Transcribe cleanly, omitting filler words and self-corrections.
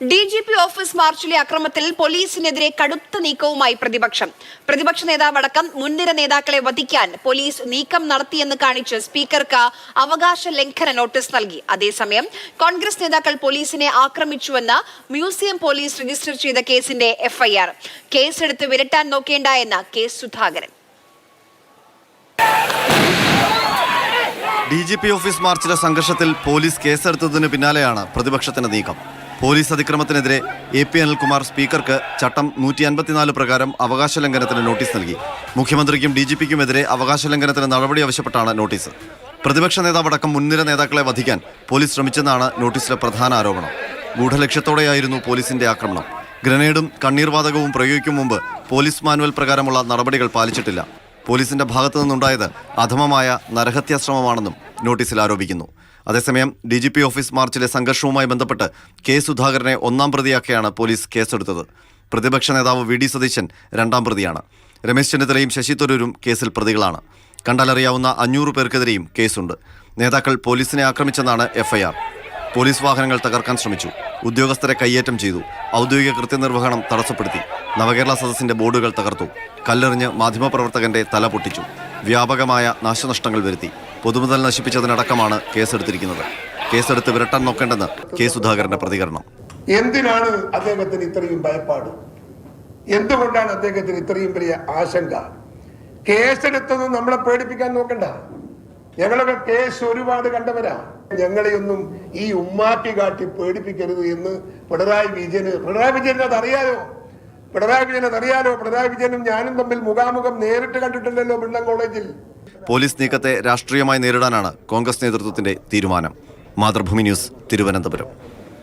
DGP office മാർച്ചിലെ അക്രമത്തിൽ പോലീസിനെതിരെ കടുത്ത നീക്കവുമായി പ്രതിപക്ഷ നേതാവടക്കം മുൻനിര നേതാക്കളെ വധിക്കാൻ പോലീസ് നീക്കം നടത്തിയെന്ന് കാണിച്ച് സ്പീക്കർക്ക് അവകാശ ലംഘന നോട്ടീസ് നൽകി. അതേസമയം കോൺഗ്രസ് നേതാക്കൾ പോലീസിനെ ആക്രമിച്ചുവെന്ന് മ്യൂസിയം പോലീസ് രജിസ്റ്റർ ചെയ്ത കേസിന്റെ FIR. കേസെടുത്ത് വിരട്ടാൻ നോക്കേണ്ട എന്ന് കെ സുധാകരൻ. DGP ഓഫീസ് മാർച്ചിലെ സംഘർഷത്തിൽ പോലീസ് കേസെടുത്തതിന് പിന്നാലെയാണ് പ്രതിപക്ഷത്തിന്റെ നീക്കം. പോലീസ് അതിക്രമത്തിനെതിരെ AP അനിൽകുമാർ സ്പീക്കർക്ക് ചട്ടം 154 പ്രകാരം അവകാശ ലംഘനത്തിന് നോട്ടീസ് നൽകി. മുഖ്യമന്ത്രിക്കും DGPക്കുമെതിരെ അവകാശ ലംഘനത്തിന് നടപടി ആവശ്യപ്പെട്ടാണ് നോട്ടീസ്. പ്രതിപക്ഷ നേതാവടക്കം മുൻനിര നേതാക്കളെ വധിക്കാൻ പോലീസ് ശ്രമിച്ചെന്നാണ് നോട്ടീസിലെ പ്രധാന ആരോപണം. ഗൂഢലക്ഷ്യത്തോടെയായിരുന്നു പോലീസിന്റെ ആക്രമണം. ഗ്രനേഡും കണ്ണീർവാതകവും പ്രയോഗിക്കും മുമ്പ് പോലീസ് മാനുവൽ പ്രകാരമുള്ള നടപടികൾ പാലിച്ചിട്ടില്ല. പോലീസിന്റെ ഭാഗത്തു നിന്നുണ്ടായത് അധമമായ നരഹത്യാശ്രമമാണെന്നും നോട്ടീസിൽ ആരോപിക്കുന്നു. അതേസമയം DGP ഓഫീസ് മാർച്ചിലെ സംഘർഷവുമായി ബന്ധപ്പെട്ട് കെ സുധാകരനെ ഒന്നാം പ്രതിയാക്കിയാണ് പോലീസ് കേസെടുത്തത്. പ്രതിപക്ഷ നേതാവ് VD സതീശൻ രണ്ടാം പ്രതിയാണ്. രമേശ് ചെന്നിത്തലയും ശശി തരൂരും കേസിൽ പ്രതികളാണ്. കണ്ടാലറിയാവുന്ന 500 പേർക്കെതിരെയും കേസുണ്ട്. നേതാക്കൾ പോലീസിനെ ആക്രമിച്ചെന്നാണ് FIR. പോലീസ് വാഹനങ്ങൾ തകർക്കാൻ ശ്രമിച്ചു. ഉദ്യോഗസ്ഥരെ കയ്യേറ്റം ചെയ്തു. ഔദ്യോഗിക കൃത്യനിർവഹണം തടസ്സപ്പെടുത്തി. നവകേരള സദസ്സിന്റെ ബോർഡുകൾ തകർത്തു. കല്ലെറിഞ്ഞ് മാധ്യമപ്രവർത്തകന്റെ തല പൊട്ടിച്ചു. വ്യാപകമായ നാശനഷ്ടങ്ങൾ വരുത്തി. പൊതുമുതൽ നശിപ്പിച്ചതിനടക്കമാണ് കേസെടുത്തിരിക്കുന്നത്. കേസെടുത്ത് വിരട്ടാൻ നോക്കേണ്ടെന്ന് കെ സുധാകരന്റെ പ്രതികരണം. എന്തിനാണ് അദ്ദേഹത്തിന് ഇത്രയും ഭയപ്പാട്? എന്തുകൊണ്ടാണ് അദ്ദേഹത്തിന് ഇത്രയും വലിയ ആശങ്ക? കേസെടുത്തത് നമ്മളെ പേടിപ്പിക്കാൻ നോക്കണ്ട. ഞങ്ങളൊക്കെ കേസ് ഒരുപാട് കണ്ടവരാ. ഞങ്ങളെയൊന്നും ഈ ഉമ്മാക്കി കാട്ടി പേടിപ്പിക്കരുത് എന്ന് പിണറായി വിജയന് അതറിയാലോ. പിണറായി വിജയനും ഞാനും തമ്മിൽ മുഖാമുഖം നേരിട്ട് കണ്ടിട്ടുണ്ടല്ലോ ബ്രണ്ടൻ കോളേജിൽ. പോലീസ് നീക്കത്തെ രാഷ്ട്രീയമായി നേരിടാനാണ് കോൺഗ്രസ് നേതൃത്വത്തിന്റെ തീരുമാനം. മാതൃഭൂമി ന്യൂസ്, തിരുവനന്തപുരം.